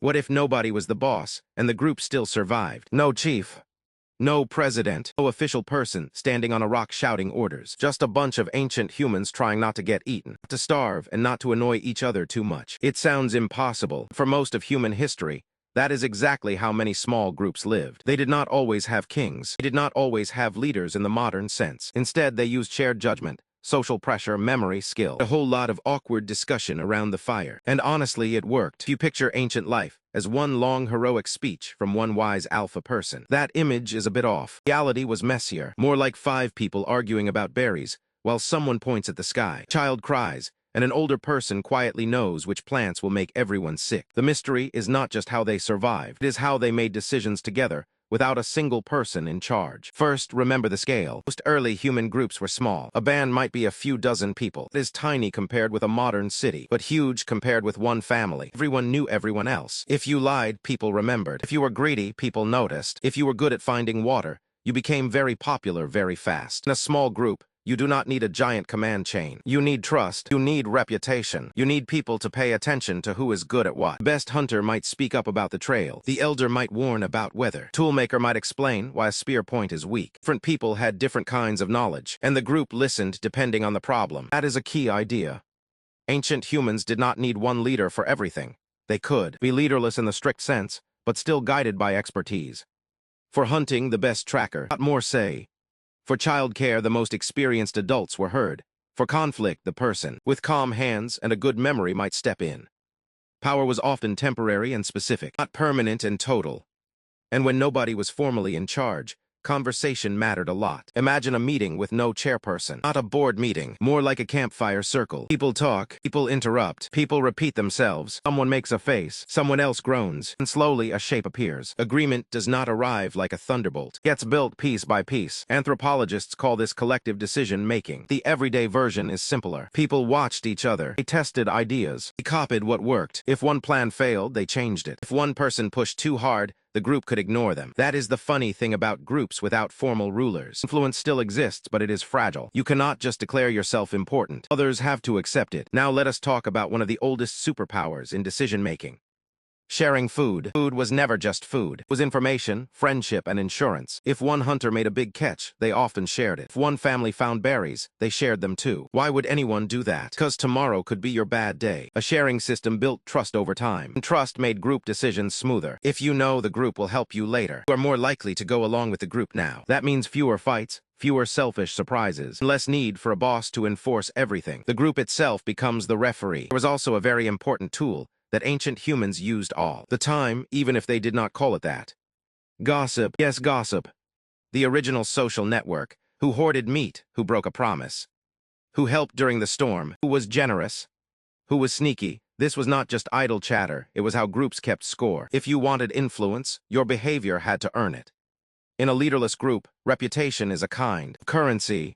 What if nobody was the boss, and the group still survived? No chief. No president, no official person standing on a rock shouting orders. Just a bunch of ancient humans trying not to get eaten, to starve, and not to annoy each other too much. It sounds impossible. For most of human history, that is exactly how many small groups lived. They did not always have kings. They did not always have leaders in the modern sense. Instead, they used shared judgment, social pressure, memory, skill, a whole lot of awkward discussion around the fire. And honestly, it worked. You picture ancient life as one long heroic speech from one wise alpha person. That image is a bit off. Reality was messier, more like 5 people arguing about berries, while someone points at the sky. A child cries, and an older person quietly knows which plants will make everyone sick. The mystery is not just how they survived, it is how they made decisions together, without a single person in charge. First, remember the scale. Most early human groups were small. A band might be a few dozen people. It is tiny compared with a modern city, but huge compared with one family. Everyone knew everyone else. If you lied, people remembered. If you were greedy, people noticed. If you were good at finding water, you became very popular very fast. In a small group, you do not need a giant command chain. You need trust. You need reputation. You need people to pay attention to who is good at what. The best hunter might speak up about the trail. The elder might warn about weather. Toolmaker might explain why a spear point is weak. Different people had different kinds of knowledge, and the group listened depending on the problem. That is a key idea. Ancient humans did not need one leader for everything. They could be leaderless in the strict sense, but still guided by expertise. For hunting, the best tracker, not more say. For childcare, the most experienced adults were heard. For conflict, the person with calm hands and a good memory might step in. Power was often temporary and specific, not permanent and total. And when nobody was formally in charge, conversation mattered a lot. Imagine a meeting with no chairperson. Not a board meeting, more like a campfire circle. People talk, people interrupt, people repeat themselves. Someone makes a face, someone else groans, and slowly a shape appears. Agreement does not arrive like a thunderbolt. It gets built piece by piece. Anthropologists call this collective decision-making. The everyday version is simpler. People watched each other. They tested ideas. They copied what worked. If one plan failed, they changed it. If one person pushed too hard, the group could ignore them. That is the funny thing about groups without formal rulers. Influence still exists, but it is fragile. You cannot just declare yourself important. Others have to accept it. Now let us talk about one of the oldest superpowers in decision-making. Sharing food. Food was never just food. It was information, friendship, and insurance. If one hunter made a big catch, they often shared it. If one family found berries, they shared them too. Why would anyone do that? Because tomorrow could be your bad day. A sharing system built trust over time. And trust made group decisions smoother. If you know the group will help you later, you are more likely to go along with the group now. That means fewer fights, fewer selfish surprises, and less need for a boss to enforce everything. The group itself becomes the referee. There was also a very important tool that ancient humans used all the time, even if they did not call it that. Gossip. Yes, gossip. The original social network. Who hoarded meat, who broke a promise. Who helped during the storm, who was generous, who was sneaky. This was not just idle chatter, it was how groups kept score. If you wanted influence, your behavior had to earn it. In a leaderless group, reputation is a kind of currency.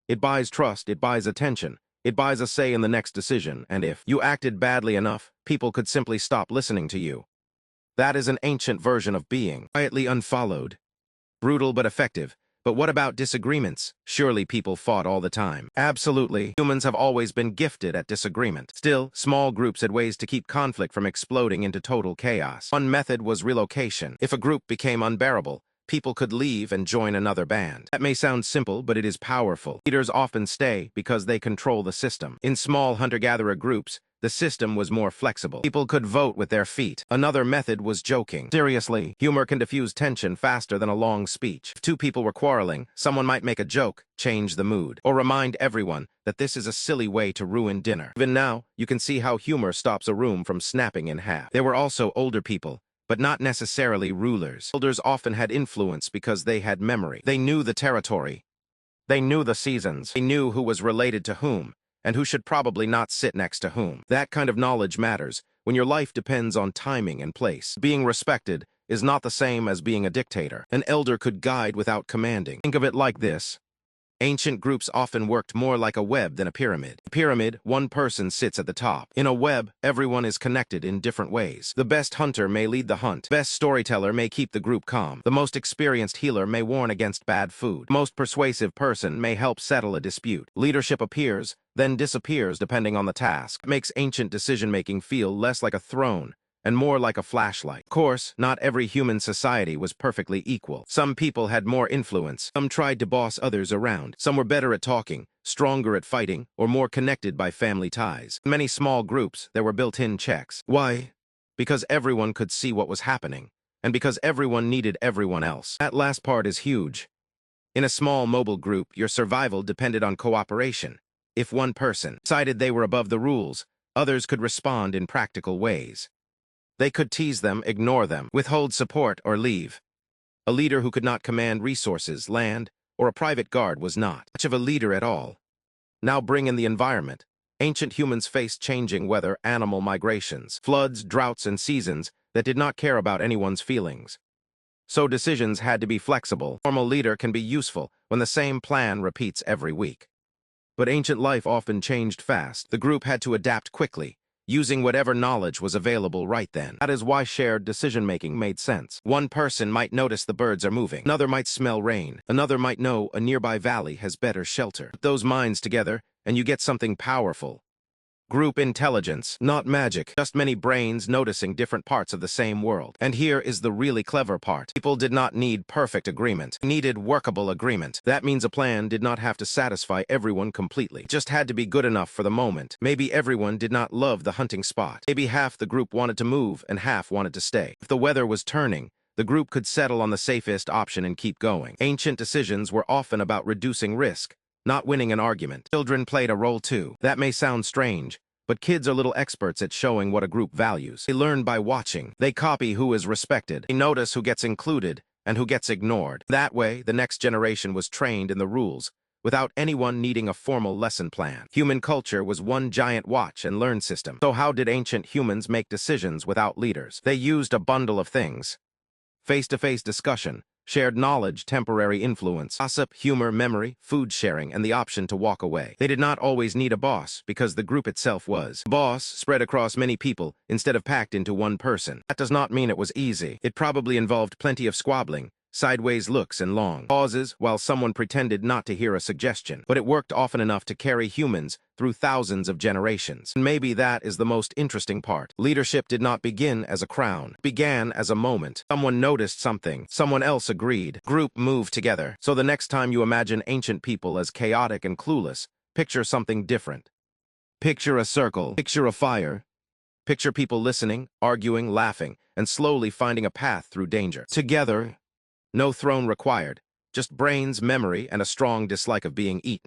It buys trust, it buys attention. It buys a say in the next decision, and if you acted badly enough, people could simply stop listening to you. That is an ancient version of being quietly unfollowed. Brutal but effective. But what about disagreements? Surely people fought all the time. Absolutely. Humans have always been gifted at disagreement. Still, small groups had ways to keep conflict from exploding into total chaos. One method was relocation. If a group became unbearable, people could leave and join another band. That may sound simple, but it is powerful. Leaders often stay because they control the system. In small hunter-gatherer groups, the system was more flexible. People could vote with their feet. Another method was joking. Seriously, humor can diffuse tension faster than a long speech. If 2 people were quarreling, someone might make a joke, change the mood, or remind everyone that this is a silly way to ruin dinner. Even now, you can see how humor stops a room from snapping in half. There were also older people, but not necessarily rulers. Elders often had influence because they had memory. They knew the territory. They knew the seasons. They knew who was related to whom, and who should probably not sit next to whom. That kind of knowledge matters when your life depends on timing and place. Being respected is not the same as being a dictator. An elder could guide without commanding. Think of it like this. Ancient groups often worked more like a web than a pyramid. A pyramid, one person sits at the top. In a web, everyone is connected in different ways. The best hunter may lead the hunt. The best storyteller may keep the group calm. The most experienced healer may warn against bad food. The most persuasive person may help settle a dispute. Leadership appears, then disappears depending on the task. It makes ancient decision-making feel less like a throne and more like a flashlight. Of course, not every human society was perfectly equal. Some people had more influence. Some tried to boss others around. Some were better at talking, stronger at fighting, or more connected by family ties. In many small groups, there were built-in checks. Why? Because everyone could see what was happening, and because everyone needed everyone else. That last part is huge. In a small mobile group, your survival depended on cooperation. If one person decided they were above the rules, others could respond in practical ways. They could tease them, ignore them, withhold support, or leave. A leader who could not command resources, land, or a private guard was not much of a leader at all. Now bring in the environment. Ancient humans faced changing weather, animal migrations, floods, droughts, and seasons that did not care about anyone's feelings. So decisions had to be flexible. A formal leader can be useful when the same plan repeats every week. But ancient life often changed fast. The group had to adapt quickly, using whatever knowledge was available right then. That is why shared decision-making made sense. One person might notice the birds are moving. Another might smell rain. Another might know a nearby valley has better shelter. Put those minds together, and you get something powerful. Group intelligence, not magic, just many brains noticing different parts of the same world. And here is the really clever part. People did not need perfect agreement. They needed workable agreement. That means a plan did not have to satisfy everyone completely. It just had to be good enough for the moment. Maybe everyone did not love the hunting spot. Maybe half the group wanted to move and half wanted to stay. If the weather was turning, the group could settle on the safest option and keep going. Ancient decisions were often about reducing risk, not winning an argument. Children played a role too. That may sound strange, but kids are little experts at showing what a group values. They learn by watching. They copy who is respected. They notice who gets included and who gets ignored. That way, the next generation was trained in the rules, without anyone needing a formal lesson plan. Human culture was one giant watch and learn system. So how did ancient humans make decisions without leaders? They used a bundle of things. Face-to-face discussion, shared knowledge, temporary influence, gossip, humor, memory, food sharing, and the option to walk away. They did not always need a boss because the group itself was. Boss spread across many people instead of packed into one person. That does not mean it was easy. It probably involved plenty of squabbling, sideways looks, and long pauses while someone pretended not to hear a suggestion. But it worked often enough to carry humans through thousands of generations. And maybe that is the most interesting part. Leadership did not begin as a crown. It began as a moment. Someone noticed something. Someone else agreed. Group moved together. So the next time you imagine ancient people as chaotic and clueless, picture something different. Picture a circle. Picture a fire. Picture people listening, arguing, laughing, and slowly finding a path through danger. Together. No throne required, just brains, memory, and a strong dislike of being eaten.